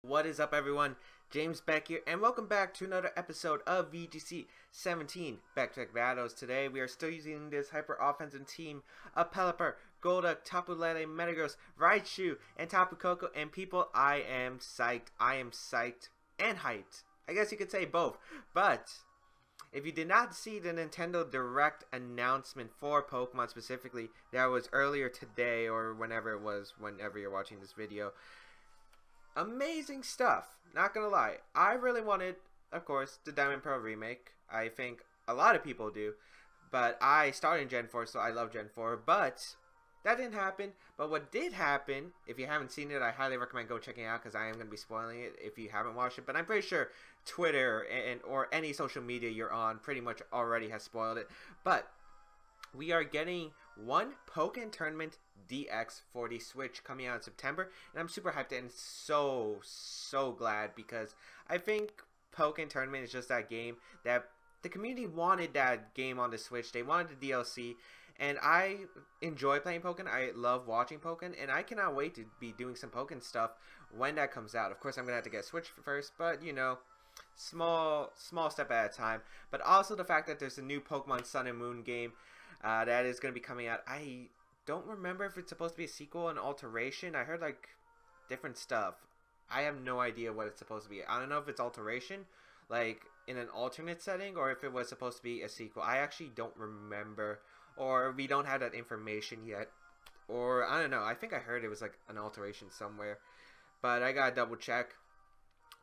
What is up, everyone? James Baek here, and welcome back to another episode of VGC 17 Back-to-Back Battles. Today, we are still using this hyper-offensive team of Pelipper, Golduck, Tapu Lele, Metagross, Raichu, and Tapu Koko. And people, I am psyched. I am psyched and hyped. I guess you could say both. But if you did not see the Nintendo Direct announcement for Pokemon specifically, that was earlier today or whenever it was, whenever you're watching this video. Amazing stuff, not gonna lie. I really wanted, of course, the Diamond Pearl remake. I think a lot of people do, but I started in Gen 4, so I love Gen 4, but that didn't happen. But what did happen, if you haven't seen it, I highly recommend go checking it out, because I am going to be spoiling it if you haven't watched it. But I'm pretty sure Twitter or any social media you're on pretty much already has spoiled it. But we are getting one Pokken Tournament DX for the Switch coming out in September, and I'm super hyped and so glad, because I think Pokken Tournament is just that game that the community wanted. That game on the Switch, they wanted the DLC, and I enjoy playing Pokken. I love watching Pokken, and I cannot wait to be doing some Pokken stuff when that comes out. Of course, I'm gonna have to get a Switch first, but you know, small step at a time. But also the fact that there's a new Pokemon Sun and Moon game that is going to be coming out. I don't remember if it's supposed to be a sequel, an alteration. I heard like different stuff. I have no idea what it's supposed to be. I don't know if it's alteration, like in an alternate setting, or if it was supposed to be a sequel. I actually don't remember, or we don't have that information yet. Or I don't know. I think I heard it was like an alteration somewhere, but I gotta double check.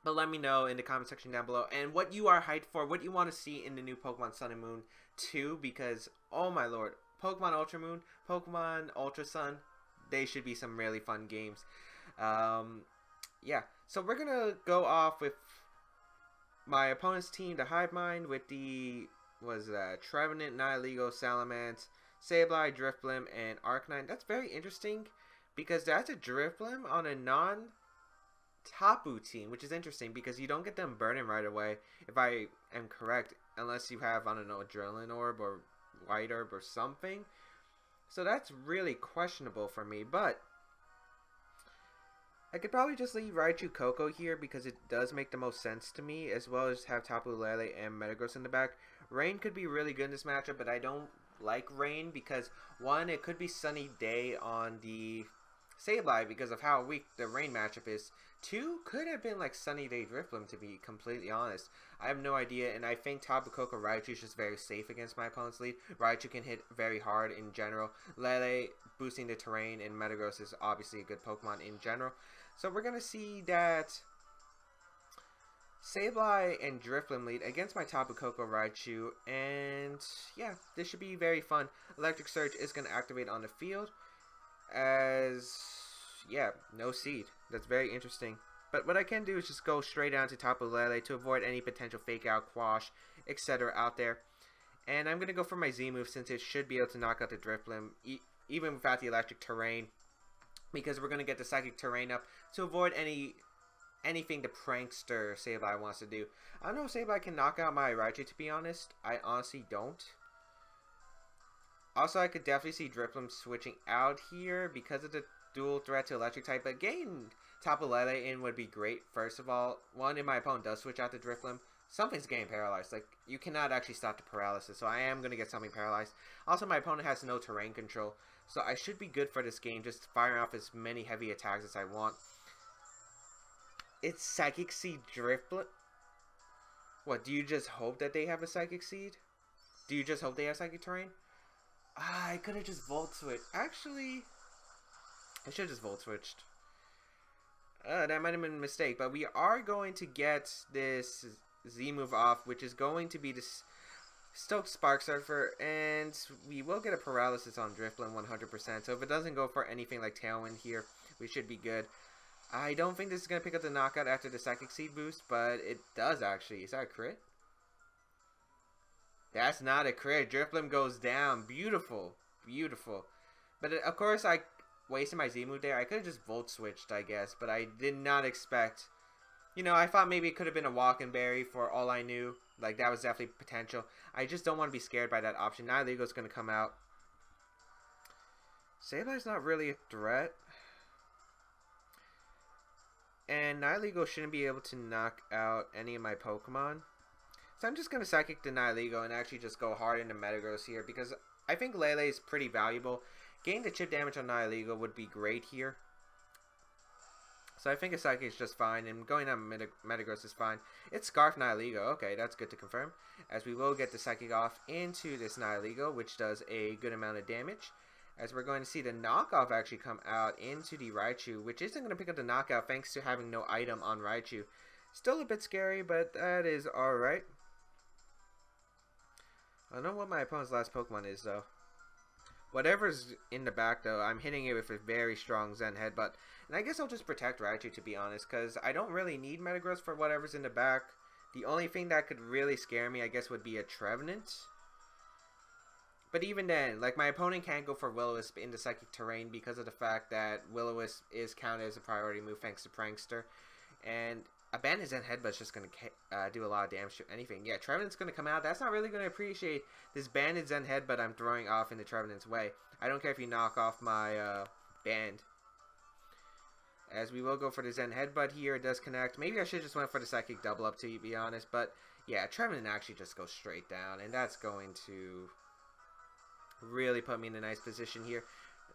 But let me know in the comment section down below, and what you are hyped for, what you want to see in the new Pokemon Sun and Moon 2, because, oh my lord, Pokemon Ultra Moon, Pokemon Ultra Sun, they should be some really fun games. Yeah, so we're going to go off with my opponent's team, the Hive Mind, with the, Trevenant, Nihilego, Salamence, Sableye, Drifblim, and Arcanine. That's very interesting, because that's a Drifblim on a non-Tapu team, which is interesting, because you don't get them burning right away, if I am correct, unless you have, I don't know, Adrenaline Orb or White Orb or something. So that's really questionable for me, but I could probably just leave Raichu Koko here, because it does make the most sense to me, as well as have Tapu Lele and Metagross in the back. Rain could be really good in this matchup, but I don't like Rain, because one, it could be sunny day on the Sableye because of how weak the Rain matchup is. Two, could have been like Sunny Day Drifblim, to be completely honest. I have no idea, and I think Tapu Koko Raichu is just very safe against my opponent's lead. Raichu can hit very hard in general. Lele boosting the terrain, and Metagross is obviously a good Pokemon in general. So we're going to see that Sableye and Drifblim lead against my Tapu Koko Raichu, and yeah, this should be very fun. Electric Surge is going to activate on the field, as yeah, no seed. That's very interesting. But what I can do is just go straight down to Tapu Lele to avoid any potential fake out, quash, etc. out there. And I'm going to go for my Z move, since it should be able to knock out the Drifblim even without the electric terrain, because we're going to get the psychic terrain up to avoid anything the prankster Sableye wants to do. I don't know if Sableye can knock out my Raichu, to be honest. I honestly don't. Also, I could definitely see Drifblim switching out here because of the dual threat to electric type, but getting Tapu Lele in would be great. First of all, one, if my opponent does switch out to Drifblim, something's getting paralyzed. Like, you cannot actually stop the paralysis, so I am going to get something paralyzed. Also, my opponent has no terrain control, so I should be good for this game, just firing off as many heavy attacks as I want. It's Psychic Seed Drifblim. What, do you just hope that they have a Psychic Seed? Do you just hope they have Psychic Terrain? I could have just Volt Switched. Actually, I should have just Volt Switched. That might have been a mistake, but we are going to get this Z move off, which is going to be this Stoke Spark Surfer, and we will get a paralysis on Drifblim 100%. So if it doesn't go for anything like Tailwind here, we should be good. I don't think this is going to pick up the knockout after the Psychic Seed boost, but it does actually. Is that a crit? That's not a crit. Drifblim goes down. Beautiful. Beautiful. But of course, I wasted my Z move there. I could have just Volt Switched, I guess, but I did not expect. You know, I thought maybe it could have been a Walking Berry for all I knew. Like, that was definitely potential. I just don't want to be scared by that option. Now Lego's going to come out. Sableye's not really a threat. And Nihilego shouldn't be able to knock out any of my Pokemon. So I'm just going to Psychic the Nihilego and actually just go hard into Metagross here, because I think Lele is pretty valuable. Getting the chip damage on Nihilego would be great here. So I think a Psychic is just fine, and going on Metagross is fine. It's Scarf Nihilego. Okay, that's good to confirm. As we will get the Psychic off into this Nihilego, which does a good amount of damage. As we're going to see the knockoff actually come out into the Raichu, which isn't going to pick up the knockout thanks to having no item on Raichu. Still a bit scary, but that is alright. I don't know what my opponent's last Pokemon is, though. Whatever's in the back, though, I'm hitting it with a very strong Zen Headbutt. And I guess I'll just protect Raichu, to be honest, because I don't really need Metagross for whatever's in the back. The only thing that could really scare me, I guess, would be a Trevenant. But even then, like, my opponent can't go for Will-O-Wisp into Psychic Terrain because of the fact that Will-O-Wisp is counted as a priority move thanks to Prankster. And Abandoned Zen Headbutt's just going to do a lot of damage to anything. Yeah, Trevenant's going to come out. That's not really going to appreciate this Banded Zen Headbutt I'm throwing off into Trevenant's way. I don't care if you knock off my band. As we will go for the Zen Headbutt here. It does connect. Maybe I should just went for the Psychic Double Up, to be honest. But yeah, Trevenant actually just goes straight down. And that's going to really put me in a nice position here.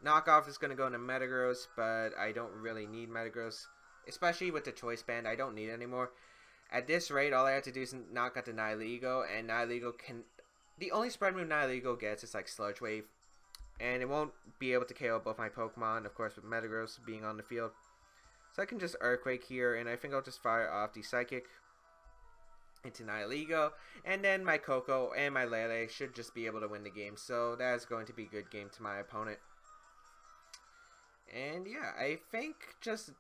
Knockoff is going to go into Metagross, but I don't really need Metagross. Especially with the Choice Band, I don't need it anymore. At this rate, all I have to do is knock out the Nihilego, and Nihilego can... The only spread move Nihilego gets is like Sludge Wave, and it won't be able to KO both my Pokemon, of course, with Metagross being on the field. So I can just Earthquake here, and I think I'll just fire off the Psychic into Nihilego, and then my Koko and my Lele should just be able to win the game. So that is going to be a good game to my opponent. And yeah, I think just...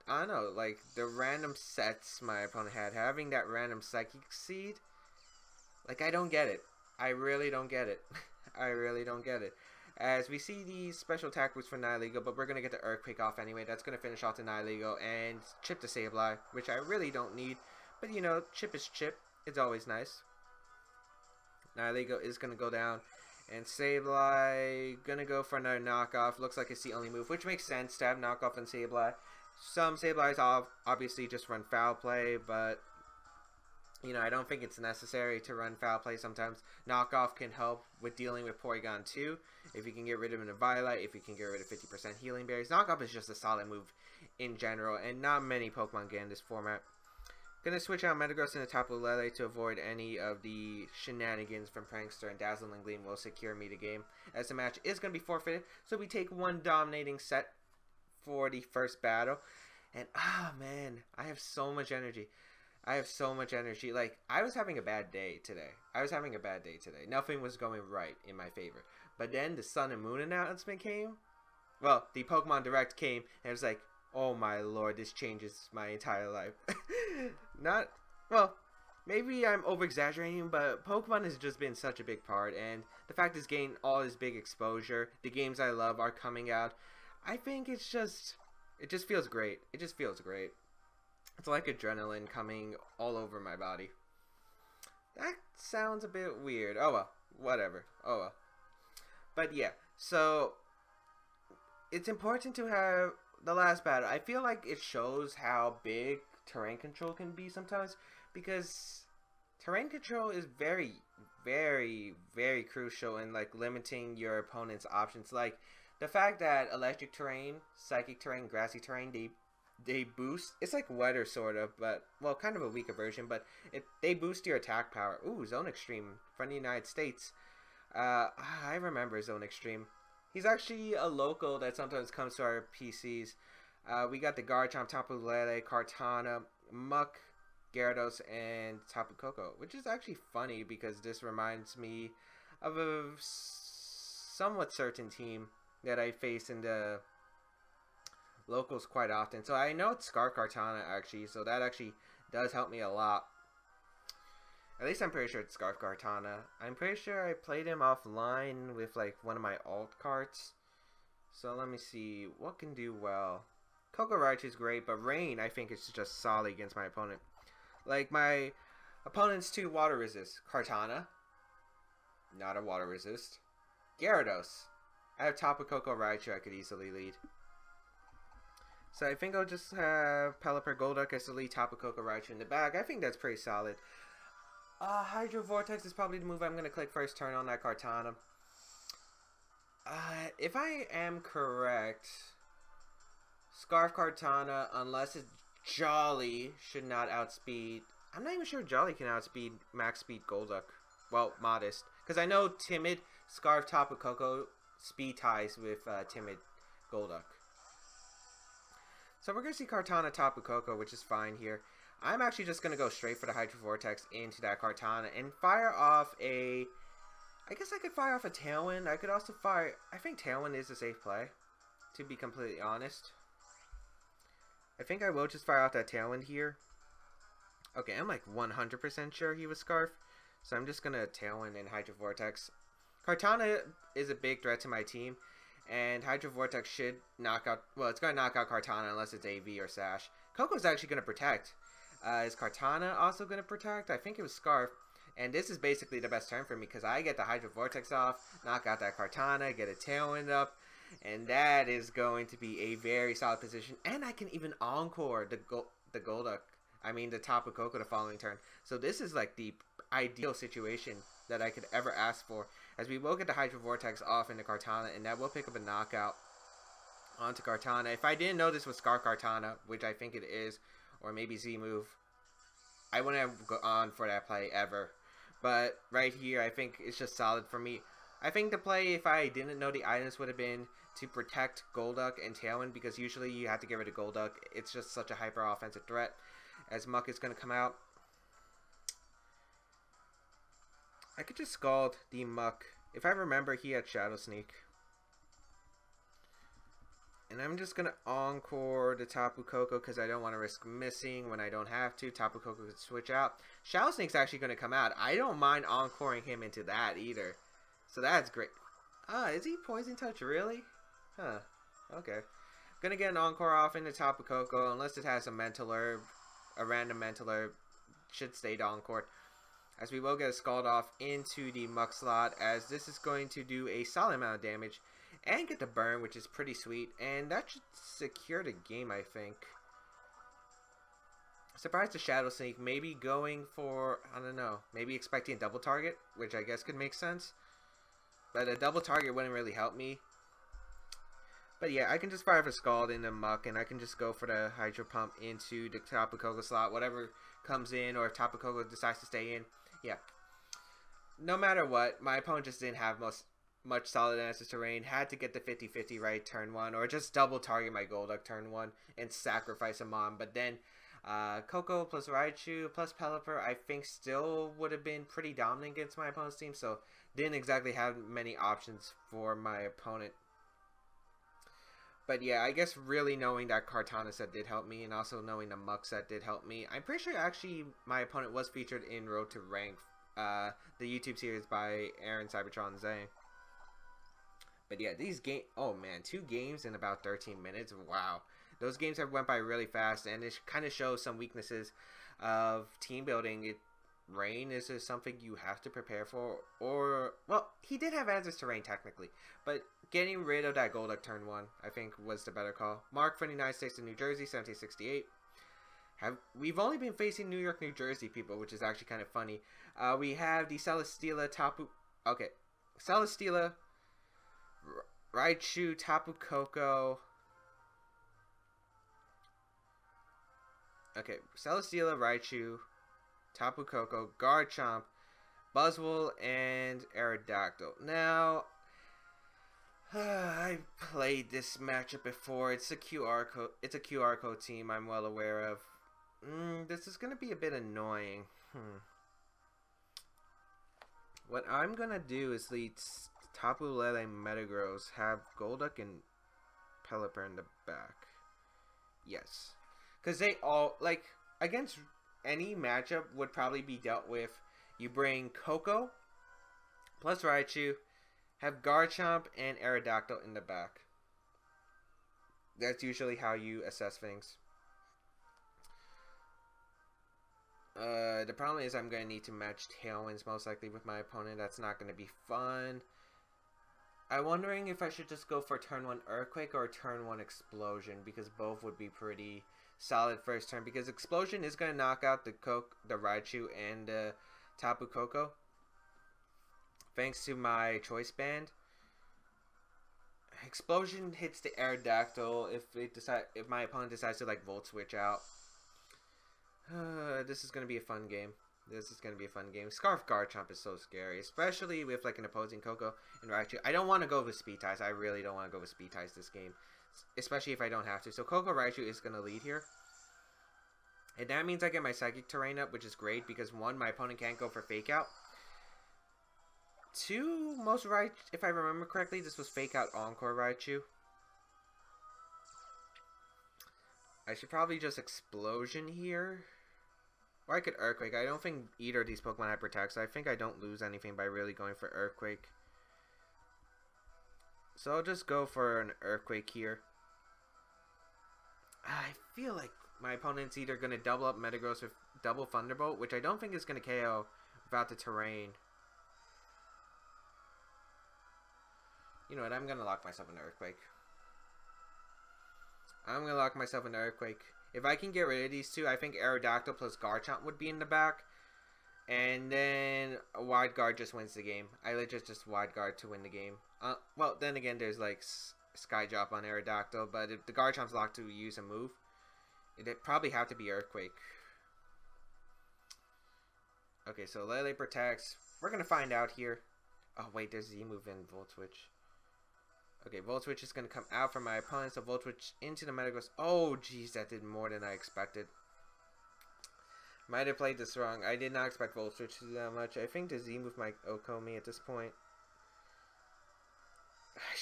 I don't know, like, the random sets my opponent had, having that random Psychic Seed, like, I don't get it. I really don't get it. I really don't get it. As we see the special attack boost for Nihilego, but we're going to get the Earthquake off anyway. That's going to finish off the Nihilego and chip the Sableye, which I really don't need. But, you know, chip is chip. It's always nice. Nihilego is going to go down. And Sableye, going to go for another knockoff. Looks like it's the only move, which makes sense to have knockoff and Sableye. Some Sableyes obviously just run Foul Play, but, you know, I don't think it's necessary to run Foul Play sometimes. Knockoff can help with dealing with Porygon 2. If you can get rid of a Violet, if you can get rid of 50% Healing Berries. Knockoff is just a solid move in general, and not many Pokemon get in this format. Gonna switch out Metagross into Tapu Lele to avoid any of the shenanigans from Prankster, and Dazzling Gleam will secure me the game, as the match is gonna be forfeited. So we take one dominating set for the first battle, and man, I have so much energy. I have so much energy. Like, I was having a bad day today. Nothing was going right in my favor. But then the Sun and Moon announcement came. Well, the Pokemon Direct came, and it was like, oh my lord, this changes my entire life. Not, well, maybe I'm over-exaggerating, but Pokemon has just been such a big part, and the fact it's getting all this big exposure, the games I love are coming out. I think it just feels great. It just feels great. It's like adrenaline coming all over my body. That sounds a bit weird. Oh well, whatever. Oh well. But yeah, so it's important to have the last battle. I feel like it shows how big terrain control can be sometimes, because terrain control is very, very, very crucial in like limiting your opponent's options. Like, the fact that electric terrain, psychic terrain, grassy terrain, they boost. It's like weather sort of, but well, kind of a weaker version. But they boost your attack power. Ooh, Zone Extreme from the United States. I remember Zone Extreme. He's actually a local that sometimes comes to our PCs. We got the Garchomp, Tapu Lele, Kartana, Muck, Gyarados, and Tapu Koko, which is actually funny because this reminds me of a somewhat certain team that I face in the locals quite often. So I know it's Scarf Kartana actually, so that actually does help me a lot. At least I'm pretty sure it's Scarf Kartana. I'm pretty sure I played him offline with like one of my alt cards. So let me see what can do well. Koko Raichu is great, but Rain I think is just solid against my opponent. Like, my opponent's 2 water resist. Kartana, not a water resist. Gyarados, I have Tapu Koko Raichu I could easily lead. So I think I'll just have Pelipper, Golduck as the lead, Tapu Koko, Raichu in the back. I think that's pretty solid. Hydro Vortex is probably the move I'm going to click first turn on that Kartana. If I am correct, Scarf Kartana, unless it's Jolly, should not outspeed. I'm not even sure Jolly can outspeed max speed Golduck. Well, modest. Because I know Timid, Scarf, Tapu Koko speed ties with Timid Golduck. So we're going to see Kartana, Tapu Koko, which is fine here. I'm actually just going to go straight for the Hydro Vortex into that Kartana and fire off a... I guess I could fire off a Tailwind. I could also fire... I think Tailwind is a safe play, to be completely honest. I think I will just fire off that Tailwind here. Okay, I'm like 100% sure he was Scarf. So I'm just going to Tailwind and Hydro Vortex. Kartana is a big threat to my team. And Hydro Vortex should knock out... Well, it's going to knock out Kartana unless it's AV or Sash. Coco's actually going to protect. Is Kartana also going to protect? I think it was Scarf. And this is basically the best turn for me because I get the Hydro Vortex off, knock out that Kartana, get a Tailwind up. And that is going to be a very solid position. And I can even Encore the Golduck. I mean the Tapu Koko the following turn. So this is like the ideal situation that I could ever ask for. As we will get the Hydro Vortex off into Kartana, and that will pick up a knockout onto Kartana. If I didn't know this was Scarf Kartana, which I think it is, or maybe Z move, I wouldn't have gone for that play ever. But right here, I think it's just solid for me. I think the play, if I didn't know the items, would have been to protect Golduck and Tailwind, because usually you have to get rid of Golduck. It's just such a hyper offensive threat, as Muck is going to come out. I could just Scald the Muck. If I remember, he had Shadow Sneak. And I'm just going to Encore the Tapu Koko because I don't want to risk missing when I don't have to. Tapu Koko could switch out. Shadow Sneak's actually going to come out. I don't mind Encoring him into that either. So that's great. Is he Poison Touch really? Huh. Okay. Gonna get an Encore off into Tapu Koko unless it has a Mental Herb. A random Mental Herb should stay Encored. As we will get a Scald off into the Muck slot, as this is going to do a solid amount of damage and get the burn, which is pretty sweet, and that should secure the game, I think. Surprised the Shadow Sneak, maybe going for, I don't know, maybe expecting a double target, which I guess could make sense, but a double target wouldn't really help me. But yeah, I can just fire for Scald into Muck, and I can just go for the Hydro Pump into the Tapu Koko slot, whatever comes in, or if Tapu Koko decides to stay in. Yeah. No matter what, my opponent just didn't have much solid answers to rain. Had to get the 50-50 right turn 1, or just double target my Golduck turn 1 and sacrifice him on. But then Koko plus Raichu plus Pelipper, I think still would have been pretty dominant against my opponent's team. So didn't exactly have many options for my opponent. But yeah, I guess really knowing that Kartana set did help me, and also knowing the Muck set did help me. I'm pretty sure actually my opponent was featured in Road to Rank, the YouTube series by Aaron Cybertron Zay. But yeah, these games, oh man, 2 games in about 13 minutes. Wow. Those games have went by really fast, and it kind of shows some weaknesses of team building. Rain is just something you have to prepare for, or, well, he did have answers to Rain technically, but getting rid of that Golduck turn 1, I think, was the better call. Mark from the United States of New Jersey, 1768. We've only been facing New York, New Jersey people, which is actually kind of funny. We have the Celesteela, Tapu, okay, Celesteela, Raichu, Tapu Koko. Okay, Celesteela, Raichu, Tapu Koko, Garchomp, Buzzwole, and Aerodactyl. Now, I've played this matchup before. It's a QR code. It's a QR code team I'm well aware of. This is gonna be a bit annoying. What I'm gonna do is lead Tapu Lele Metagross, have Golduck and Pelipper in the back. Yes, because they all, like, against any matchup would probably be dealt with. You bring Koko plus Raichu, have Garchomp and Aerodactyl in the back. That's usually how you assess things. The problem is I'm going to need to match Tailwinds most likely with my opponent. That's not going to be fun. I'm wondering if I should just go for turn 1 Earthquake or turn 1 Explosion, because both would be pretty solid first turn, because Explosion is going to knock out the Raichu and Tapu Koko, thanks to my Choice Band. Explosion hits the Aerodactyl if my opponent decides to like Volt Switch out. This is going to be a fun game. Scarf Garchomp is so scary, especially with like an opposing Koko and Raichu. I don't want to go with Speed Ties. I really don't want to go with Speed Ties this game, especially if I don't have to. So Koko Raichu is going to lead here. And that means I get my Psychic Terrain up, which is great because 1, my opponent can't go for Fake Out. 2, most Raichu, if I remember correctly, this was Fake Out Encore Raichu. I should probably just Explosion here. Or I could Earthquake. I don't think either of these Pokemon have Protect, so I think I don't lose anything by really going for Earthquake. So I'll just go for an Earthquake here. I feel like my opponent's either going to double up Metagross with double Thunderbolt, which I don't think is going to KO without the terrain. You know what, I'm going to lock myself in Earthquake. If I can get rid of these two, I think Aerodactyl plus Garchomp would be in the back. And then a Wide Guard just wins the game. I legit just Wide Guard to win the game. Well, then again, there's like Sky Drop on Aerodactyl. But if the Garchomp's locked to use a move, it'd probably have to be Earthquake. Okay, so Lele protects. We're going to find out here. Oh, wait, there's Z-move in Volt Switch. Okay, Volt Switch is going to come out from my opponent, so Volt Switch into the Metagross. Oh, jeez, that did more than I expected. Might have played this wrong. I did not expect Volt Switch to do that much. I think the Z-move might OHKO me at this point.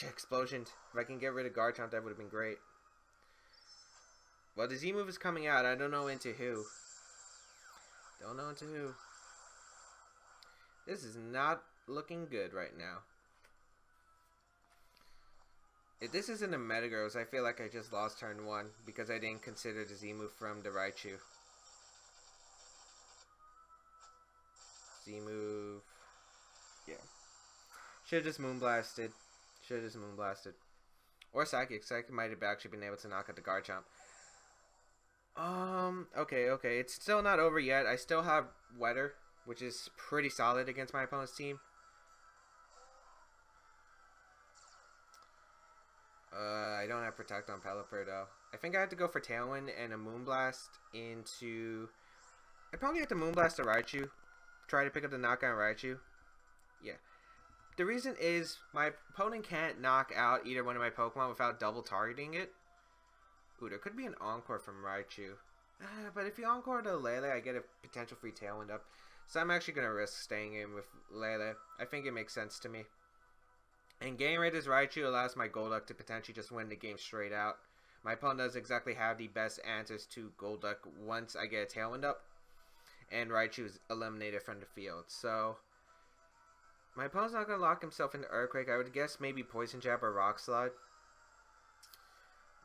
Explosion. If I can get rid of Garchomp, that would have been great. Well, the Z-move is coming out. I don't know into who. This is not looking good right now. If this isn't a Metagross, I feel like I just lost turn 1 because I didn't consider the Z-move from the Raichu. Z-move. Yeah. Should've just Moonblasted. Or Psychic. Psychic might have actually been able to knock out the Garchomp. Okay. It's still not over yet. I still have Weather, which is pretty solid against my opponent's team. I don't have Protect on Pelipper though. I think I have to go for Tailwind and a Moonblast into... I probably have to Moonblast a Raichu. Try to pick up the knockout Raichu. Yeah. The reason is my opponent can't knock out either one of my Pokemon without double targeting it. Ooh, there could be an Encore from Raichu. But if you Encore to Lele, I get a potential free Tailwind up. So I'm actually going to risk staying in with Lele. I think it makes sense to me. And getting rid of this Raichu allows my Golduck to potentially just win the game straight out. My opponent doesn't exactly have the best answers to Golduck once I get a Tailwind up. And Raichu is eliminated from the field. So, my opponent's not going to lock himself into Earthquake. I would guess maybe Poison Jab or Rock Slide.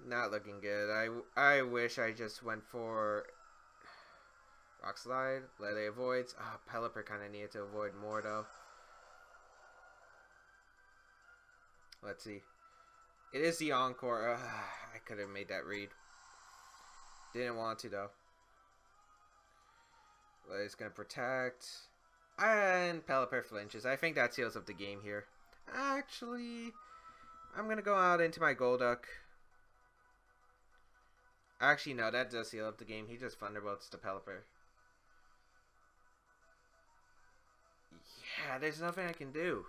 Not looking good. I wish I just went for Rock Slide. Lele avoids. Oh, Pelipper kind of needed to avoid more though. Let's see. It is the Encore. I could have made that read. Didn't want to though. Lele's going to protect. And Pelipper flinches. I think that seals up the game here. Actually, I'm going to go out into my Golduck. Actually, no, that does seal up the game. He just Thunderbolts the Pelipper. Yeah, there's nothing I can do.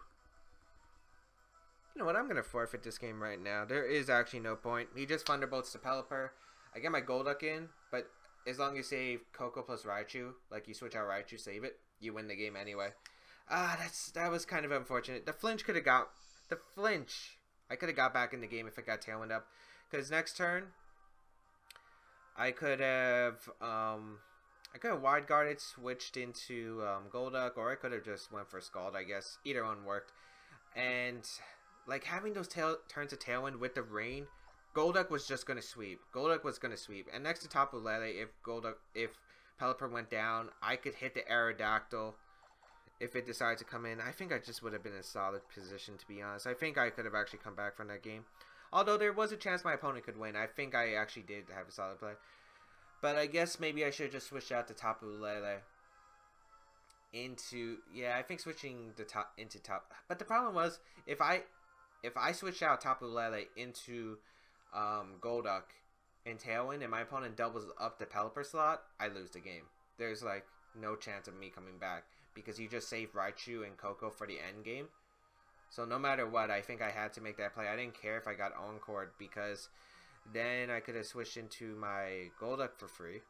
You know what? I'm going to forfeit this game right now. There is actually no point. He just Thunderbolts the Pelipper. I get my Golduck in, but as long as you save Koko plus Raichu, like you switch out Raichu, save it, you win the game anyway. That was kind of unfortunate. The flinch could have got... The flinch! I could have got back in the game if I got Tailwind up. Because next turn, I could have Wide Guarded, switched into Golduck, or I could have just went for Scald, I guess. Either one worked. And like having those turns of Tailwind with the rain, Golduck was just gonna sweep. And next to Tapu Lele, if Pelipper went down, I could hit the Aerodactyl if it decided to come in, I think I just would have been in a solid position, to be honest. I think I could have actually come back from that game. Although there was a chance my opponent could win. I think I actually did have a solid play. But I guess maybe I should have just switched out to Tapu Lele into... Yeah, I think switching the top into top... But the problem was, if I switched out Tapu Lele into Golduck and Tailwind, and my opponent doubles up the Pelipper slot, I lose the game. There's, like, no chance of me coming back, because you just saved Raichu and Coco for the end game. So no matter what, I think I had to make that play. I didn't care if I got Encored, because then I could have switched into my Golduck for free.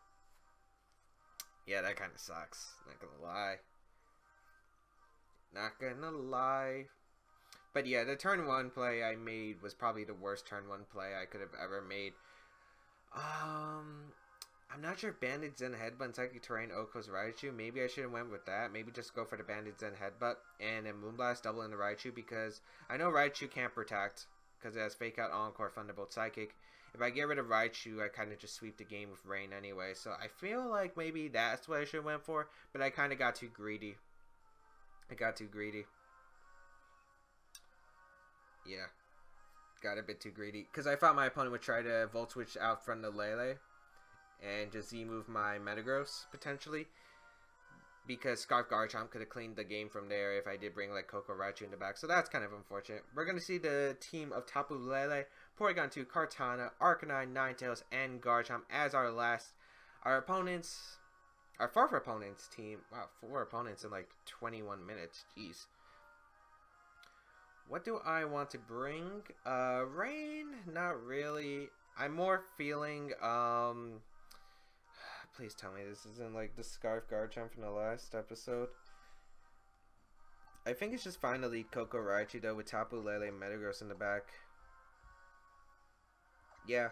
Yeah, that kind of sucks. Not gonna lie. Not gonna lie. But yeah, the turn 1 play I made was probably the worst turn 1 play I could have ever made. I'm not sure if Banded Zen Headbutt and Psychic Terrain Oko's Raichu. Maybe I should have went with that. Maybe just go for the Banded Zen Headbutt and then Moonblast double in the Raichu, because I know Raichu can't protect because it has Fake Out, Encore, Thunderbolt, Psychic. If I get rid of Raichu, I kind of just sweep the game with Rain anyway. So I feel like maybe that's what I should have went for, but I kind of got too greedy. Yeah. Got a bit too greedy. Because I thought my opponent would try to Volt Switch out from the Lele and just Z-move my Metagross, potentially. Because Scarf Garchomp could have cleaned the game from there if I did bring, like, Coco Raichu in the back. So that's kind of unfortunate. We're going to see the team of Tapu Lele, Porygon 2, Kartana, Arcanine, Ninetales, and Garchomp as our opponents... Our fourth opponent's team... Wow, 4 opponents in, like, 21 minutes. Jeez. What do I want to bring? Rain? Not really. I'm more feeling, please tell me this isn't like the Scarf Garchomp from the last episode. I think it's just finally Coco Raichu though, with Tapu Lele and Metagross in the back. Yeah.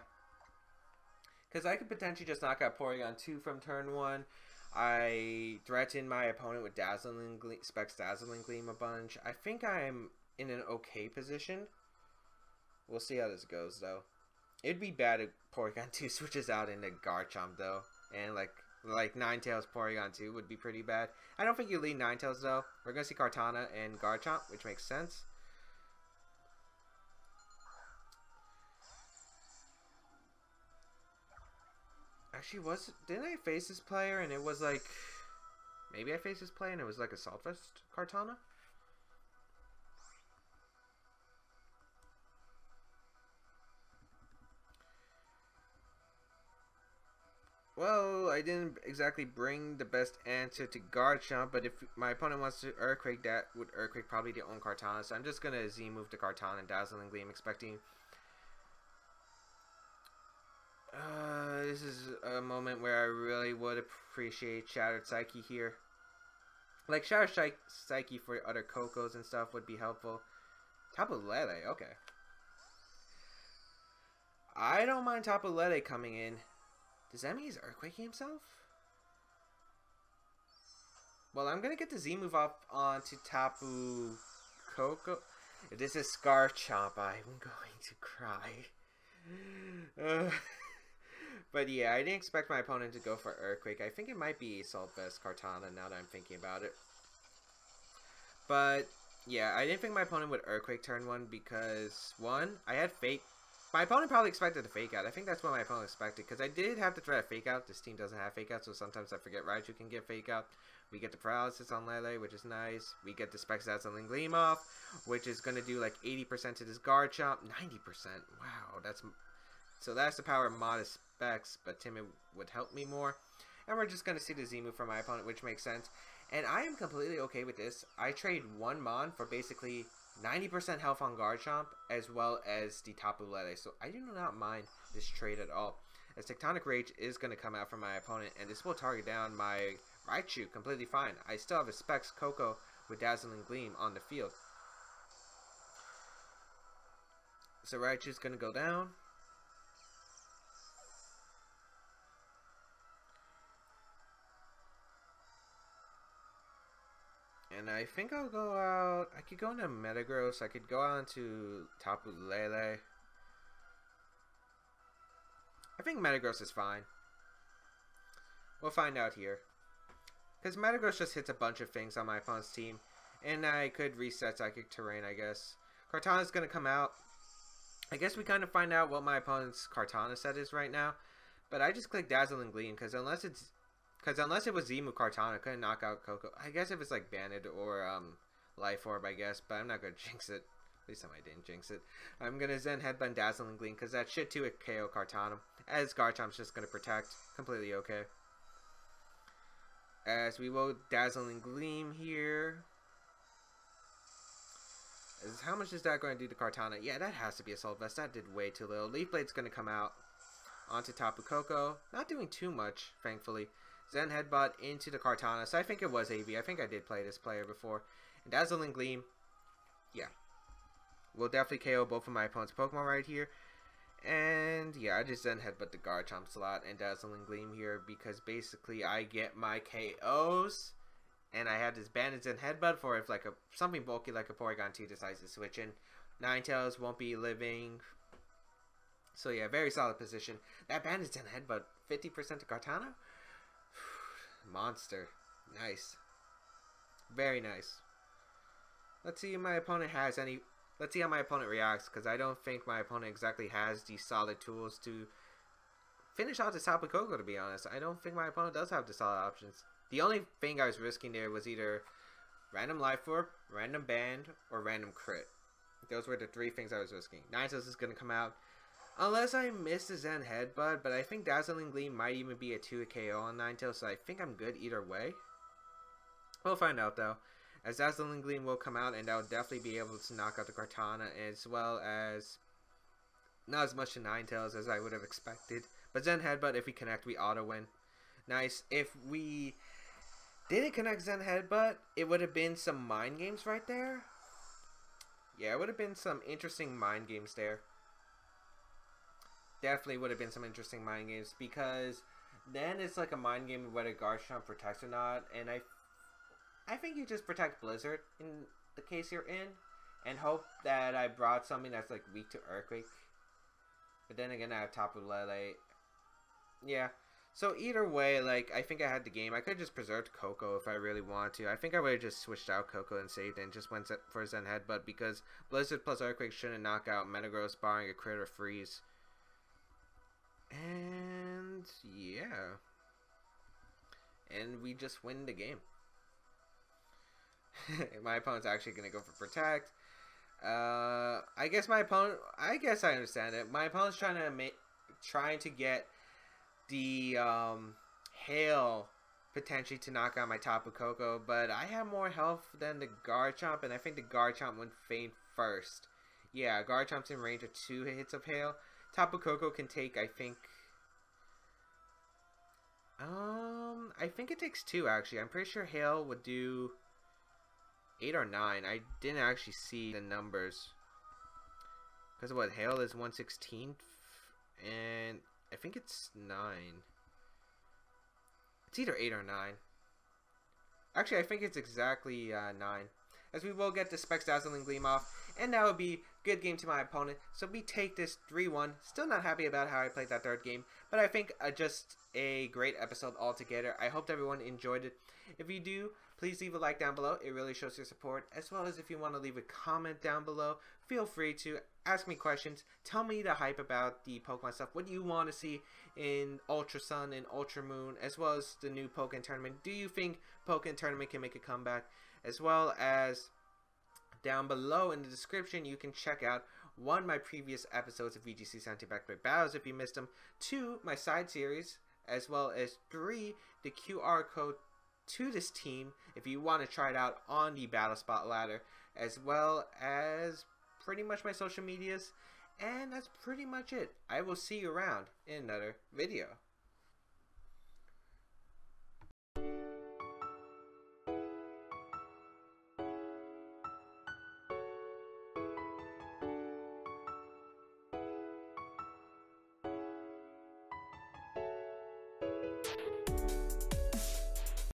Because I could potentially just knock out Porygon 2 from turn 1. I threaten my opponent with Dazzling Gleam, Specs Dazzling Gleam a bunch. I think I'm in an okay position. We'll see how this goes though. It'd be bad if Porygon 2 switches out into Garchomp though, and like Ninetales Porygon 2 would be pretty bad. I don't think you lead Ninetales though. We're gonna see Kartana and Garchomp, which makes sense. Actually, didn't I face this player and it was like, maybe I faced this player and it was like a Assault Vest Kartana? Well, I didn't exactly bring the best answer to Garchomp, but if my opponent wants to Earthquake, that would Earthquake probably their own Kartana, so I'm just going to Z-move to Kartana and Dazzling Gleam, expecting... this is a moment where I really would appreciate Shattered Psyche here. Like, Shattered Psyche for other Cocos and stuff would be helpful. Tapu Lele, okay. I don't mind Tapu Lele coming in. Does that mean he's Earthquaking himself? Well, I'm going to get the Z-move up onto Tapu Coco. If this is Garchomp, I'm going to cry. But yeah, I didn't expect my opponent to go for Earthquake. I think it might be Assault Vest Kartana now that I'm thinking about it. But yeah, I didn't think my opponent would Earthquake turn 1 because, 1, I had Fake. My opponent probably expected the Fake Out. I think that's what my opponent expected, because I did have to try a Fake Out. This team doesn't have Fake Out, so sometimes I forget Raichu can get Fake Out. We get the Paralysis on Lele, which is nice. We get the Specs Dazzling Gleam off, which is going to do like 80% to this Garchomp. 90%. Wow, that's... So that's the power of Modest Specs, but Timid would help me more. And we're just going to see the Z-move from my opponent, which makes sense. And I am completely okay with this. I trade 1 Mon for basically 90% health on Garchomp, as well as the Tapu Lele. So I do not mind this trade at all, as Tectonic Rage is going to come out from my opponent, and this will target down my Raichu completely fine. I still have a Specs Coco with Dazzling Gleam on the field. So Raichu's going to go down. And I think I'll go out... I could go into Metagross. I could go on to Tapu Lele. I think Metagross is fine. We'll find out here. Because Metagross just hits a bunch of things on my opponent's team. And I could reset Psychic Terrain, I guess. Kartana's going to come out. I guess we kind of find out what my opponent's Kartana set is right now. But I just click Dazzling Gleam because unless it was Zimu Kartana, I couldn't knock out Coco. I guess if it's like Banded or Life Orb, I guess. But I'm not going to jinx it. At least I didn't jinx it. I'm going to Zen Headbutt Dazzling Gleam because that should 2-hit KO Kartana. As Garchomp's just going to protect. Completely okay. As we will Dazzling Gleam here. How much is that going to do to Kartana? Yeah, that has to be Assault Vest. That did way too little. Leaf Blade's going to come out onto Tapu Koko. Not doing too much, thankfully. Zen Headbutt into the Kartana. So I think it was AV. I think I did play this player before. And Dazzling Gleam. Yeah. We'll definitely KO both of my opponent's Pokemon right here. And yeah, I just Zen Headbutt the Garchomp slot and Dazzling Gleam here because basically I get my KOs. And I had this Bandage and Headbutt for if like something bulky like a Porygon 2 decides to switch in. Ninetales won't be living. So yeah, very solid position. That Bandage and Headbutt, 50% to Kartana? Monster. Nice. Very nice. Let's see if my opponent has any... Let's see how my opponent reacts, because I don't think my opponent exactly has the solid tools to finish out this Tapu Koko, to be honest. I don't think my opponent does have the solid options. The only thing I was risking there was either random Life Orb, random Band, or random Crit. Those were the 3 things I was risking. Ninetales is going to come out. Unless I miss the Zen Headbutt, but I think Dazzling Gleam might even be a 2-hit KO on Ninetales, so I think I'm good either way. We'll find out though. As Dazzling Gleam will come out, and I'll definitely be able to knock out the Kartana, as well as not as much to Ninetales as I would have expected. But Zen Headbutt, if we connect, we auto-win. Nice. If we didn't connect Zen Headbutt, it would have been some mind games right there. Yeah, it would have been some interesting mind games there. Definitely would have been some interesting mind games, because then it's like a mind game of whether Garchomp protects or not, and I think you just protect Blizzard in the case you're in, and hope that I brought something that's like weak to Earthquake. But then again, I have Tapu Lele. Yeah. So either way, like, I think I had the game. I could have just preserved Koko if I really wanted to. I think I would have just switched out Koko and saved it and just went for Zen Headbutt, because Blizzard plus Earthquake shouldn't knock out Metagross barring a crit or freeze. And yeah. And we just win the game. My opponent's actually going to go for Protect. I guess my opponent... I guess I understand it. My opponent's trying to get the Hail potentially to knock out my Tapu Koko, but I have more health than the Garchomp, and I think the Garchomp went faint first. Yeah, Garchomp's in range of 2 hits of Hail. Tapu Koko can take, I think it takes 2 actually. I'm pretty sure Hail would do 8 or 9. I didn't actually see the numbers. Because what, Hail is 1/16, and I think it's 9. It's either 8 or 9. Actually, I think it's exactly 9. As we will get the Specs Dazzling Gleam off, and that would be good game to my opponent. So we take this 3-1. Still not happy about how I played that third game, but I think just a great episode altogether. I hope everyone enjoyed it. If you do, please leave a like down below. It really shows your support. As well as if you want to leave a comment down below, feel free to ask me questions. Tell me the hype about the Pokemon stuff. What do you want to see in Ultra Sun and Ultra Moon, as well as the new Pokemon Tournament? Do you think Pokemon Tournament can make a comeback? As well as down below in the description, you can check out 1, my previous episodes of VGC 17 Back-to-Back Battles if you missed them, 2, my side series, as well as 3, the QR code to this team if you want to try it out on the Battle Spot ladder, as well as pretty much my social medias. And that's pretty much it. I will see you around in another video.